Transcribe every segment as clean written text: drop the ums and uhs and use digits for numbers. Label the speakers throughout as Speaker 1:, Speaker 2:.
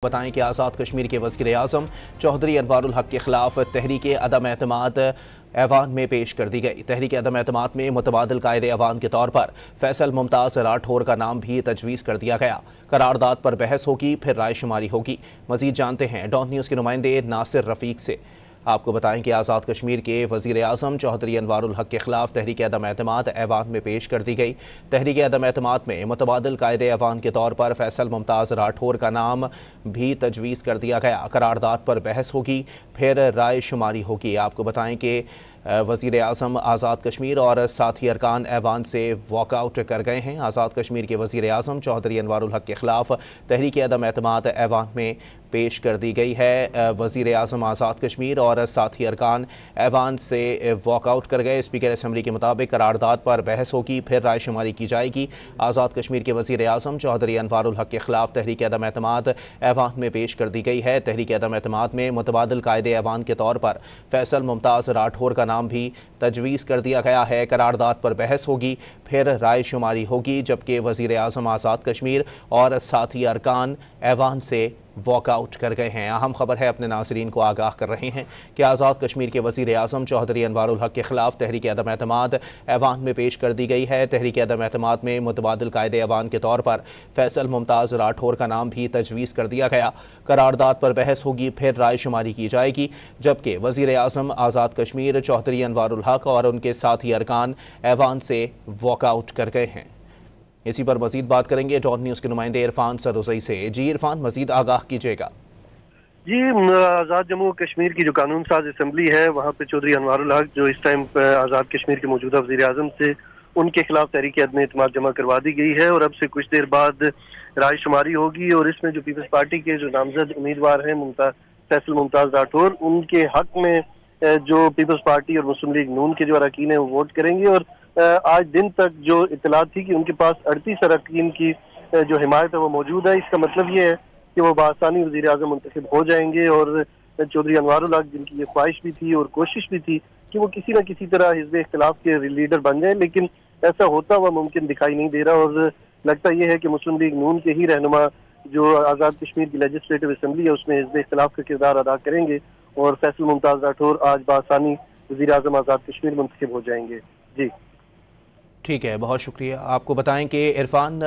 Speaker 1: बताएं कि आज़ाद कश्मीर के वज़ीर आज़म चौधरी अनवारुल हक के खिलाफ तहरीक अदम एतमाद ऐवान में पेश कर दी गई। तहरीक अदम एतमाद में मुतबादिल कायद ऐवान के तौर पर फैसल मुमताज़ राठौर का नाम भी तजवीज़ कर दिया गया। करारदाद पर बहस होगी, फिर रायशुमारी होगी। मज़ीद जानते हैं डॉन न्यूज़ के नुमाइंदे नासिर रफ़ीक से। आपको बताएं कि आज़ाद कश्मीर के वज़ीर आज़म चौधरी अनवारुल हक के खिलाफ तहरीक अदम एतमाद ऐवान में पेश कर दी गई। तहरीक अदम एतमाद में मुतबादिल कायद ऐवान के तौर पर फैसल मुमताज़ राठौर का नाम भी तजवीज़ कर दिया गया। करारदाद पर बहस होगी, फिर राय शुमारी होगी। आपको बताएं कि वज़ीर आज़म आज़ाद कश्मीर और साथी अरकान ऐवान से वॉकआउट कर गए हैं। आज़ाद कश्मीर के वज़ीर आज़म चौधरी अनवारुल हक के खिलाफ तहरीक अदम एतमाद ऐवान में पेश कर दी गई है। वज़ीर आज़म आज़ाद कश्मीर और साथी अरकान ऐवान से वॉकआउट कर गए। स्पीकर असम्बली के मुताबिक करारदाद पर बहस होगी, फिर रायशुमारी की जाएगी। आज़ाद कश्मीर के वज़ीर आज़म चौधरी अनवारुल हक के खिलाफ तहरीक अदम एतमाद ऐवान में पेश कर दी गई है। तहरीक अदम एतमाद में मुतबादिल कायद ऐवान के तौर पर फैसल मुमताज़ राठौर का नाम भी तजवीज़ कर दिया गया है। करारदाद पर बहस होगी, फिर राय शुमारी होगी, जबकि वज़ीर आज़म आज़ाद कश्मीर और साथी अरकान ऐवान से वॉकआउट कर गए हैं। अहम खबर है, अपने नाज़रीन को आगाह कर रहे हैं कि आज़ाद कश्मीर के वज़ीर आज़म चौधरी अनवारुल हक के खिलाफ तहरीक अदम एतमाद ऐवान में पेश कर दी गई है। तहरीक अदम एतमाद में मुतबादिल कायद ऐवान के तौर पर फैसल मुमताज़ राठौर का नाम भी तजवीज़ कर दिया गया। करारदाद पर बहस होगी, फिर राय शुमारी की जाएगी, जबकि वज़ीर आज़म आज़ाद कश्मीर चौधरी अनवारुल हक और उनके साथी अरकान ऐवान से वॉकआउट कर गए हैं। इसी पर मजीद बात करेंगे डॉन न्यूज़ के नुमाइंदे इरफान सदोसई से। जी इरफान, मजीद आगाह कीजिएगा।
Speaker 2: जी, आज़ाद जम्मू कश्मीर की जो कानून साज असम्बली है, वहाँ पे चौधरी अनवारुल हक जो इस टाइम आज़ाद कश्मीर के मौजूदा वज़ीर आज़म से उनके खिलाफ तहरीक अदम एतमाद जमा करवा दी गई है और अब से कुछ देर बाद राय शुमारी होगी। और इसमें जो पीपल्स पार्टी के जो नामजद उम्मीदवार हैं फैसल मुमताज़ राठौर, उनके हक में जो पीपल्स पार्टी और मुस्लिम लीग नून के जो अरकान हैं वो वोट करेंगे। और आज दिन तक जो इत्तलात थी कि उनके पास 38 अरकान की जो हिमायत है वो मौजूद है। इसका मतलब ये है कि वो बआसानी वज़ीर आज़म मुंतखब हो जाएंगे। और चौधरी अनवारुल हक, जिनकी ये ख्वाहिश भी थी और कोशिश भी थी कि वो किसी न किसी तरह हिज़्ब इख्तिलाफ के लीडर बन जाए, लेकिन ऐसा होता हुआ मुमकिन दिखाई नहीं दे रहा। और लगता यह है कि मुस्लिम लीग नून के ही रहनुमा जो आज़ाद कश्मीर की लेजिस्लेटिव असम्बली है उसमें हिज़्ब इख्तिलाफ का किरदार अदा करेंगे और फैसल मुमताज़ राठौर आज बआसानी वज़ीर आज़म आज़ाद कश्मीर मुंतखब हो जाएंगे। जी
Speaker 1: ठीक है, बहुत शुक्रिया। आपको बताएं कि इरफान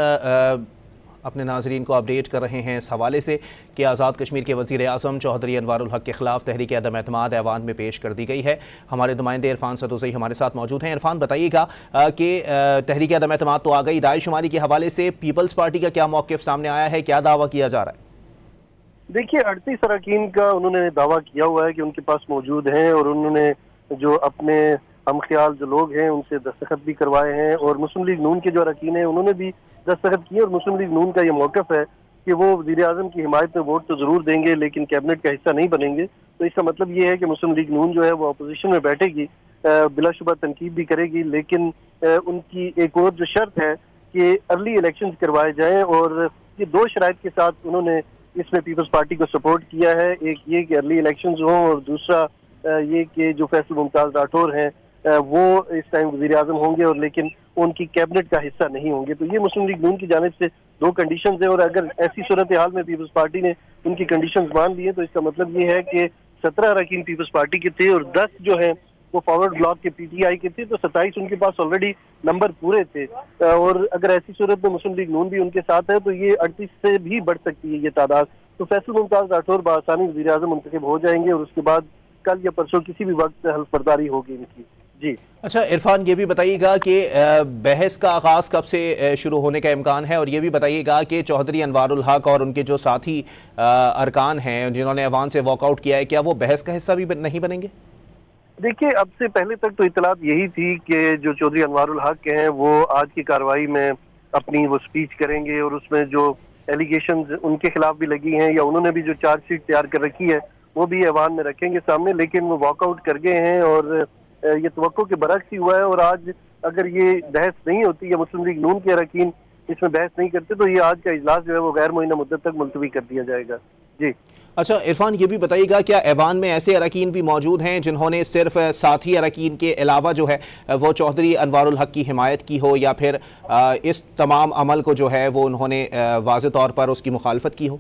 Speaker 1: अपने नाजरीन को अपडेट कर रहे हैं इस हवाले से कि आज़ाद कश्मीर के वज़ीर आज़म चौधरी अनवारुल हक के खिलाफ तहरीक अदम एतमाद ऐवान में पेश कर दी गई है। हमारे नुमाइंदे इरफान सदोसई हमारे साथ मौजूद हैं। इरफान, बताइएगा कि तहरीक अदम एतमाद तो आ गई, राय शुमारी के हवाले से पीपल्स पार्टी का क्या मौक़िफ़ सामने आया है, क्या दावा किया जा रहा है?
Speaker 2: देखिए, 38 अरकान का उन्होंने दावा किया हुआ है कि उनके पास मौजूद हैं और उन्होंने जो अपने हम ख्याल जो लोग हैं उनसे दस्तखत भी करवाए हैं। और मुस्लिम लीग नून के जो अरकान हैं उन्होंने भी दस्तखत किए। और मुस्लिम लीग नून का ये मौक़िफ़ है कि वो वज़ीर आज़म की हिमायत में वोट तो ज़रूर देंगे, लेकिन कैबिनेट का हिस्सा नहीं बनेंगे। तो इसका मतलब ये है कि मुस्लिम लीग नून जो है वो अपोजिशन में बैठेगी, बिलाशुबा तनकीद भी करेगी, लेकिन उनकी एक और जो शर्त है कि अर्ली इलेक्शन करवाए जाएँ। और ये दो शराइत के साथ उन्होंने इसमें पीपल्स पार्टी को सपोर्ट किया है। एक ये कि अर्ली इलेक्शन हों और दूसरा ये कि जो फैसल मुमताज़ राठौर हैं वो इस टाइम वज़ीर आज़म होंगे और लेकिन उनकी कैबिनेट का हिस्सा नहीं होंगे। तो ये मुस्लिम लीग नून की जानिब से दो कंडीशंस है। और अगर ऐसी सूरत हाल में पीपल्स पार्टी ने उनकी कंडीशंस मान ली है तो इसका मतलब ये है कि 17 अरकान पीपल्स पार्टी के थे और 10 जो है वो फॉरवर्ड ब्लॉक के पीटीआई के थे, तो 27 उनके पास ऑलरेडी नंबर पूरे थे। और अगर ऐसी सूरत में मुस्लिम लीग नून भी उनके साथ है तो ये 38 से भी बढ़ सकती है ये तादाद। तो फैसल मुमताज़ राठौर बआसानी वज़ीर आज़म मुंतखब हो जाएंगे और उसके बाद कल या परसों किसी भी वक्त हल्फ बर्दारी होगी इनकी। जी
Speaker 1: अच्छा इरफान, ये भी बताइएगा कि बहस का आगाज़ कब से शुरू होने का इम्कान है, और ये भी बताइएगा कि चौधरी अनवारुल हक और उनके जो साथी अरकान हैं जिन्होंने ऐवान से वॉकआउट किया है, क्या वो बहस का हिस्सा भी नहीं बनेंगे?
Speaker 2: देखिए, अब से पहले तक तो इत्तलात यही थी कि जो चौधरी अनवारुल हक हैं वो आज की कार्रवाई में अपनी वो स्पीच करेंगे और उसमें जो एलिगेशंस उनके खिलाफ भी लगी हैं या उन्होंने भी जो चार्जशीट तैयार कर रखी है वो भी ऐवान में रखेंगे सामने, लेकिन वो वॉकआउट कर गए हैं और ये तवक्को के बरक्स ही हुआ है। और आज अगर ये बहस नहीं होती या मुस्लिम लीग नून के अरकान इसमें बहस नहीं करते तो ये आज का इजलास जो है वो गैर मुअय्यना मुद्दत तक मुलतवी कर दिया जाएगा। जी
Speaker 1: अच्छा इरफान, ये भी बताइएगा क्या ऐवान में ऐसे अरकान भी मौजूद हैं जिन्होंने सिर्फ साथी अरकान के अलावा जो है वो चौधरी अनवारुल हक की हिमायत की हो, या फिर इस तमाम अमल को जो है वो उन्होंने वाज़ेह तौर पर उसकी मुखालफत की हो?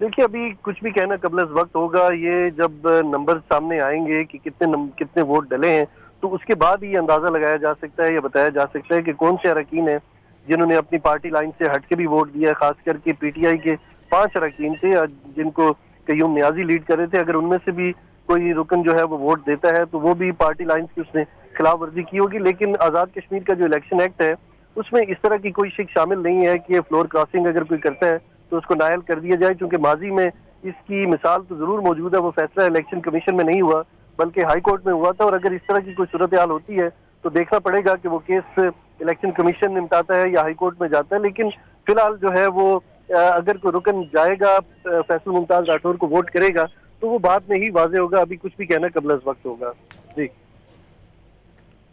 Speaker 2: देखिए, अभी कुछ भी कहना कबल वक्त होगा। ये जब नंबर सामने आएंगे कि कितने वोट डले हैं, तो उसके बाद ही अंदाजा लगाया जा सकता है या बताया जा सकता है कि कौन से अरकान हैं जिन्होंने अपनी पार्टी लाइन से हट के भी वोट दिया। खास करके पीटीआई के 5 अरकान थे जिनको कयूम नियाजी लीड कर रहे थे। अगर उनमें से भी कोई रुकन जो है वो वोट देता है तो वो भी पार्टी लाइन की उसने खिलाफ वर्जी की होगी। लेकिन आज़ाद कश्मीर का जो इलेक्शन एक्ट है उसमें इस तरह की कोई शिक शामिल नहीं है कि फ्लोर क्रॉसिंग अगर कोई करता है तो उसको नायल कर दिया जाए, क्योंकि माजी में इसकी मिसाल तो जरूर मौजूद है। वो फैसला इलेक्शन कमीशन में नहीं हुआ बल्कि हाई कोर्ट में हुआ था। और अगर इस तरह की कोई सूरत हाल होती है तो देखना पड़ेगा कि वो केस इलेक्शन कमीशन निपटाता है या हाई कोर्ट में जाता है। लेकिन फिलहाल जो है वो अगर कोई रुकन जाएगा फैसल मुमताज राठौर को वोट करेगा तो वो बाद में ही वाजे होगा। अभी कुछ भी कहना कबल वक्त होगा। जी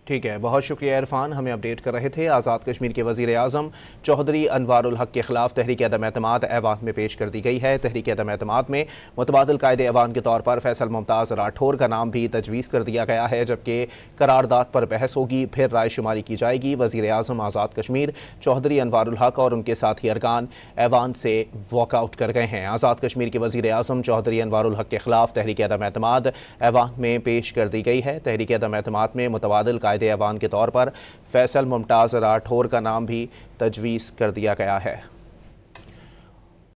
Speaker 1: ठीक है, बहुत शुक्रिया इरफान, हमें अपडेट कर रहे थे। आज़ाद कश्मीर के वज़ीर आज़म चौधरी अनवारुल हक के खिलाफ तहरीक अदम एतमाद ऐवान में पेश कर दी गई है। तहरीक अदम एतमाद में मुतबादिल कायदे ऐवान के तौर पर फैसल मुमताज़ राठौर का नाम भी तजवीज़ कर दिया गया है, जबकि करारदाद पर बहस होगी, फिर राय शुमारी की जाएगी। वज़ीर आज़म आज़ाद कश्मीर चौधरी अनवारुल हक और उनके साथी अरकान ऐवान से वॉकआउट कर गए हैं। आज़ाद कश्मीर के वज़ीर आज़म चौधरी अनवारुल हक के खिलाफ तहरीक अदम एतमाद ऐवान में पेश कर दी गई है। तहरीक अदम एतमाद में मुतबादिल ऐवान के तौर पर फैसल मुमताज़ राठौर का नाम भी तजवीज़ कर दिया गया है।